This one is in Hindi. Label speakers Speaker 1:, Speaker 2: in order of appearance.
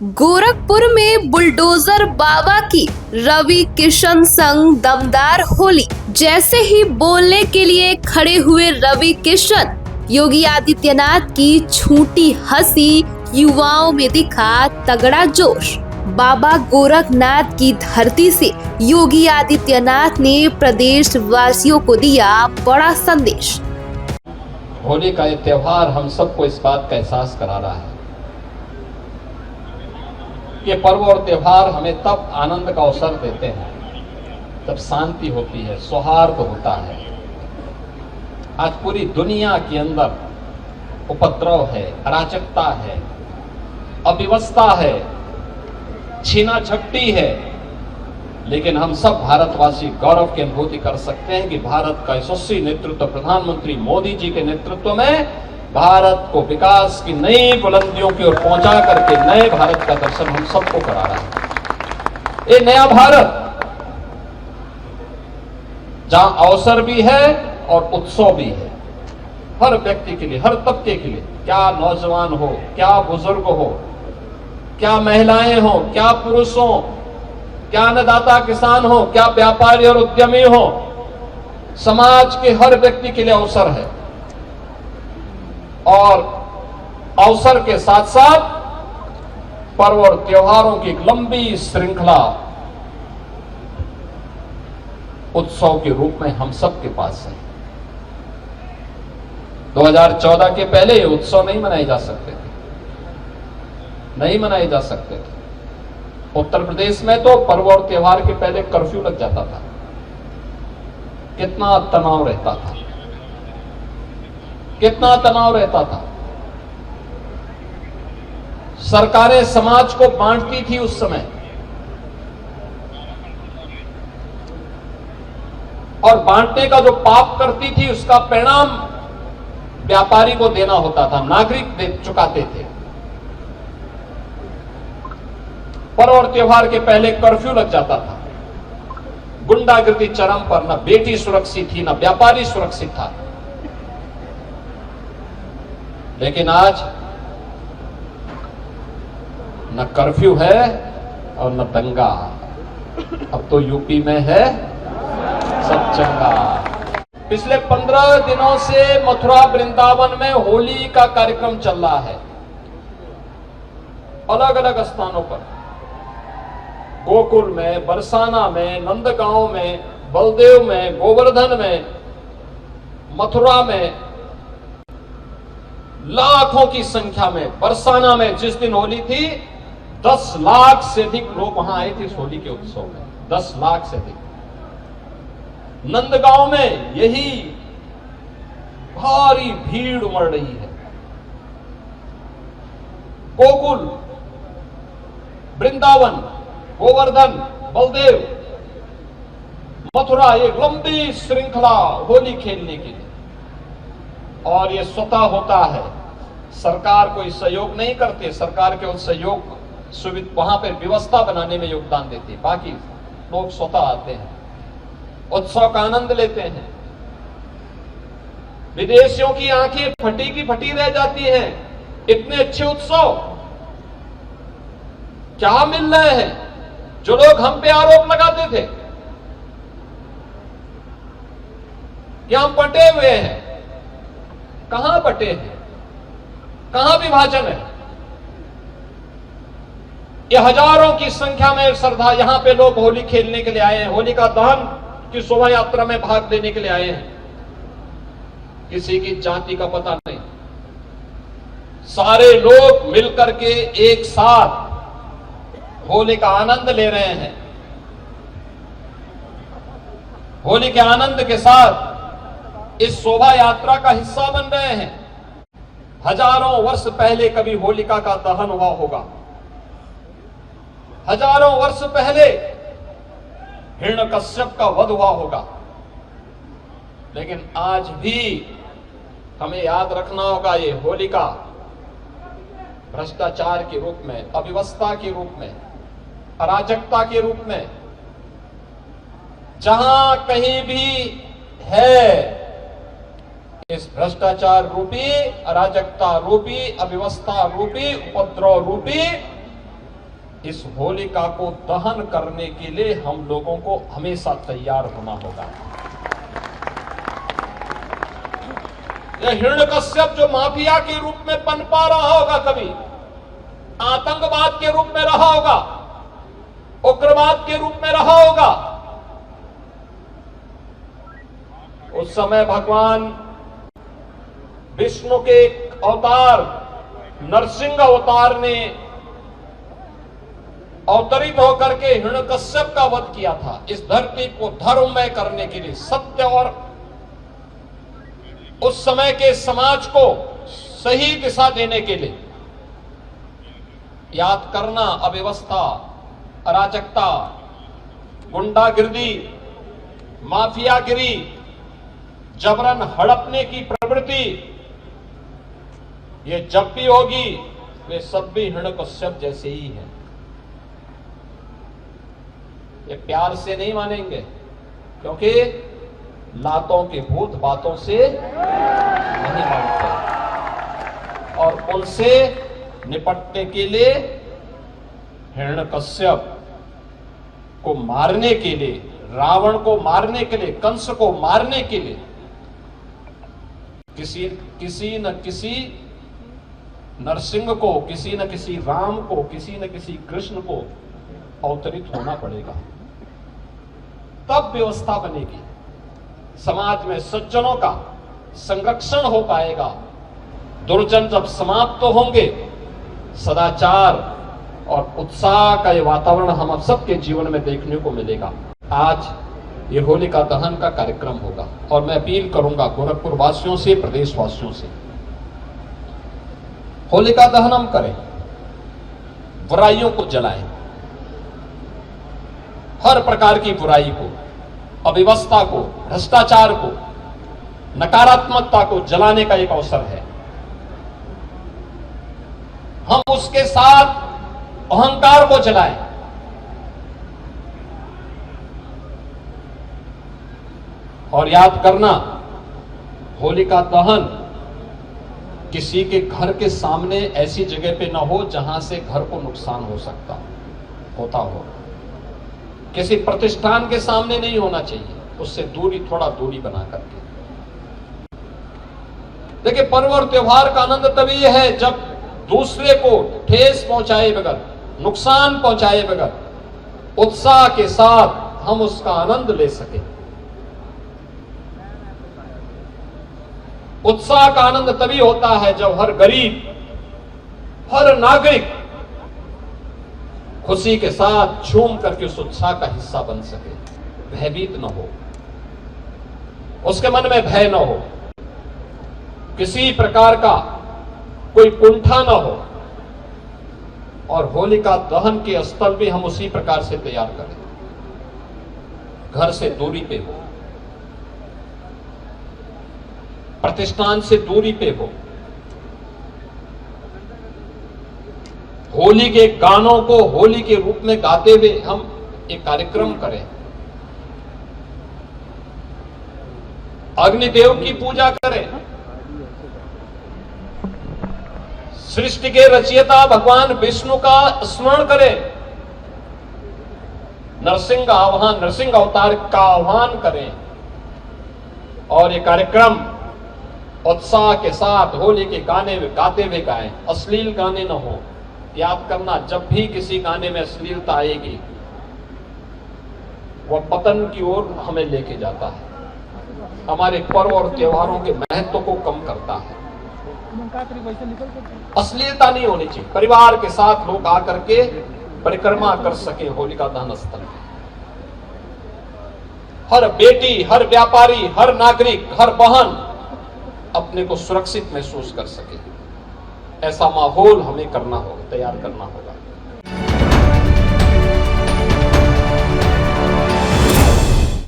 Speaker 1: गोरखपुर में बुलडोजर बाबा की रवि किशन संग दमदार होली। जैसे ही बोलने के लिए खड़े हुए रवि किशन, योगी आदित्यनाथ की छूटी हंसी, युवाओं में दिखा तगड़ा जोश। बाबा गोरखनाथ की धरती से योगी आदित्यनाथ ने प्रदेश वासियों को दिया बड़ा संदेश।
Speaker 2: होली का ये त्योहार हम सबको इस बात का एहसास करा रहा है कि पर्व और त्योहार हमें तब आनंद का अवसर देते हैं जब शांति होती है, सौहार्द होता है। आज पूरी दुनिया के अंदर उपद्रव है, अराजकता है, अव्यवस्था है, छीना झपटी है, लेकिन हम सब भारतवासी गौरव की अनुभूति कर सकते हैं कि भारत का यशस्वी नेतृत्व प्रधानमंत्री मोदी जी के नेतृत्व में भारत को विकास की नई बुलंदियों की ओर पहुंचा करके नए भारत का दर्शन हम सबको करा रहा है। ये नया भारत जहां अवसर भी है और उत्सव भी है, हर व्यक्ति के लिए, हर तबके के लिए, क्या नौजवान हो, क्या बुजुर्ग हो, क्या महिलाएं हो, क्या पुरुष हो, क्या अन्नदाता किसान हो, क्या व्यापारी और उद्यमी हो, समाज के हर व्यक्ति के लिए अवसर है। और अवसर के साथ साथ पर्व और त्योहारों की एक लंबी श्रृंखला उत्सव के रूप में हम सब के पास है। 2014 के पहले ये उत्सव नहीं मनाए जा सकते थे, नहीं मनाए जा सकते थे। उत्तर प्रदेश में तो पर्व और त्योहार के पहले कर्फ्यू लग जाता था। कितना तनाव रहता था, कितना तनाव रहता था। सरकारें समाज को बांटती थी उस समय, और बांटने का जो पाप करती थी उसका परिणाम व्यापारी को देना होता था, नागरिक दे चुकाते थे। पर्व और त्योहार के पहले कर्फ्यू लग जाता था, गुंडागिर्दी चरम पर, न बेटी सुरक्षित थी, न व्यापारी सुरक्षित था। लेकिन आज न कर्फ्यू है और न दंगा, अब तो यूपी में है सब चंगा। पिछले 15 दिनों से मथुरा वृंदावन में होली का कार्यक्रम चल रहा है, अलग अलग स्थानों पर, गोकुल में, बरसाना में, नंदगांव में, बलदेव में, गोवर्धन में, मथुरा में लाखों की संख्या में। बरसाना में जिस दिन होली थी 10 लाख से अधिक लोग वहां आए थे इस होली के उत्सव में, 10 लाख से अधिक। नंदगांव में यही भारी भीड़ उमड़ रही है। गोकुल, वृंदावन, गोवर्धन, बलदेव, मथुरा, एक लंबी श्रृंखला होली खेलने के लिए। और ये स्वतः होता है, सरकार कोई सहयोग नहीं करते, सरकार केवल सहयोग सुविधा वहां पर व्यवस्था बनाने में योगदान देती है, बाकी लोग स्वतः आते हैं, उत्सव का आनंद लेते हैं। विदेशियों की आंखें फटी की फटी रह जाती हैं, इतने अच्छे उत्सव क्या मिल रहे हैं। जो लोग हम पे आरोप लगाते थे कि हम बटे हुए हैं, कहां बटे हैं, कहां विभाजन है। ये हजारों की संख्या में श्रद्धा यहां पे लोग होली खेलने के लिए आए हैं, होलिका दहन की शोभा यात्रा में भाग लेने के लिए आए हैं। किसी की जाति का पता नहीं, सारे लोग मिलकर के एक साथ होली का आनंद ले रहे हैं। होली के आनंद के साथ इस शोभा यात्रा का हिस्सा बन रहे हैं। हजारों वर्ष पहले कभी होलिका का दहन हुआ होगा, हजारों वर्ष पहले हिरण्यकश्यप का वध हुआ होगा, लेकिन आज भी हमें याद रखना होगा, ये होलिका भ्रष्टाचार के रूप में, अव्यवस्था के रूप में, अराजकता के रूप में, जहां कहीं भी है, इस भ्रष्टाचार रूपी, अराजकता रूपी, अव्यवस्था रूपी, उपद्रव रूपी इस होलिका को दहन करने के लिए हम लोगों को हमेशा तैयार होना होगा। यह हिरण्यकश्यप जो माफिया के रूप में पनपा रहा होगा, कभी आतंकवाद के रूप में रहा होगा, उग्रवाद के रूप में रहा होगा, उस समय भगवान विष्णु के अवतार नरसिंह अवतार ने अवतरित होकर के हिरण्यकश्यप का वध किया था, इस धरती को धर्ममय करने के लिए, सत्य और उस समय के समाज को सही दिशा देने के लिए। याद करना, अव्यवस्था, अराजकता, गुंडागिर्दी, माफियागिरी, जबरन हड़पने की प्रवृत्ति, ये जब भी होगी वे सब भी हिरण्यकश्यप जैसे ही हैं। ये प्यार से नहीं मानेंगे, क्योंकि लातों के भूत बातों से नहीं मानते, और उनसे निपटने के लिए हिरण्यकश्यप को मारने के लिए, रावण को मारने के लिए, कंस को मारने के लिए किसी न किसी नरसिंह को, किसी न किसी राम को, किसी न किसी कृष्ण को अवतरित होना पड़ेगा, तब व्यवस्था बनेगी। समाज में सज्जनों का संरक्षण हो पाएगा। दुर्जन जब समाप्त तो होंगे, सदाचार और उत्साह का ये वातावरण हम सबके जीवन में देखने को मिलेगा। आज ये होलिका दहन का कार्यक्रम होगा, और मैं अपील करूंगा गोरखपुर वासियों से, प्रदेश वासियों से, होलिका दहन हम करें, बुराइयों को जलाएं, हर प्रकार की बुराई को, अव्यवस्था को, भ्रष्टाचार को, नकारात्मकता को जलाने का एक अवसर है। हम उसके साथ अहंकार को जलाएं, और याद करना, होलिका दहन किसी के घर के सामने ऐसी जगह पे ना हो जहां से घर को नुकसान हो सकता होता हो। किसी प्रतिष्ठान के सामने नहीं होना चाहिए, उससे थोड़ा दूरी बना करके। देखिए, पर्व और त्योहार का आनंद तभी है जब दूसरे को ठेस पहुंचाए बगैर, नुकसान पहुंचाए बगैर, उत्साह के साथ हम उसका आनंद ले सके। उत्साह का आनंद तभी होता है जब हर गरीब, हर नागरिक खुशी के साथ झूम करके उस उत्साह का हिस्सा बन सके, भयभीत न हो, उसके मन में भय न हो, किसी प्रकार का कोई कुंठा न हो, और होलिका दहन के स्थल भी हम उसी प्रकार से तैयार करें, घर से दूरी पे हो, प्रतिष्ठान से दूरी पे हो, होली के गानों को होली के रूप में गाते हुए हम एक कार्यक्रम करें, अग्निदेव की पूजा करें, सृष्टि के रचयिता भगवान विष्णु का स्मरण करें, नरसिंह अवतार का आह्वान करें, और ये कार्यक्रम उत्साह के साथ होली के गाने गाते हुए गाएं, अश्लील गाने न हो। याद करना, जब भी किसी गाने में अश्लीलता आएगी, वह पतन की ओर हमें लेके जाता है, हमारे पर्व और त्योहारों के महत्व को कम करता है। अश्लीलता नहीं होनी चाहिए। परिवार के साथ लोग आकर के परिक्रमा कर सके होलिका दहन स्थल। हर बेटी, हर व्यापारी, हर नागरिक, हर बहन अपने को सुरक्षित महसूस कर सके, ऐसा माहौल हमें करना होगा, तैयार करना होगा।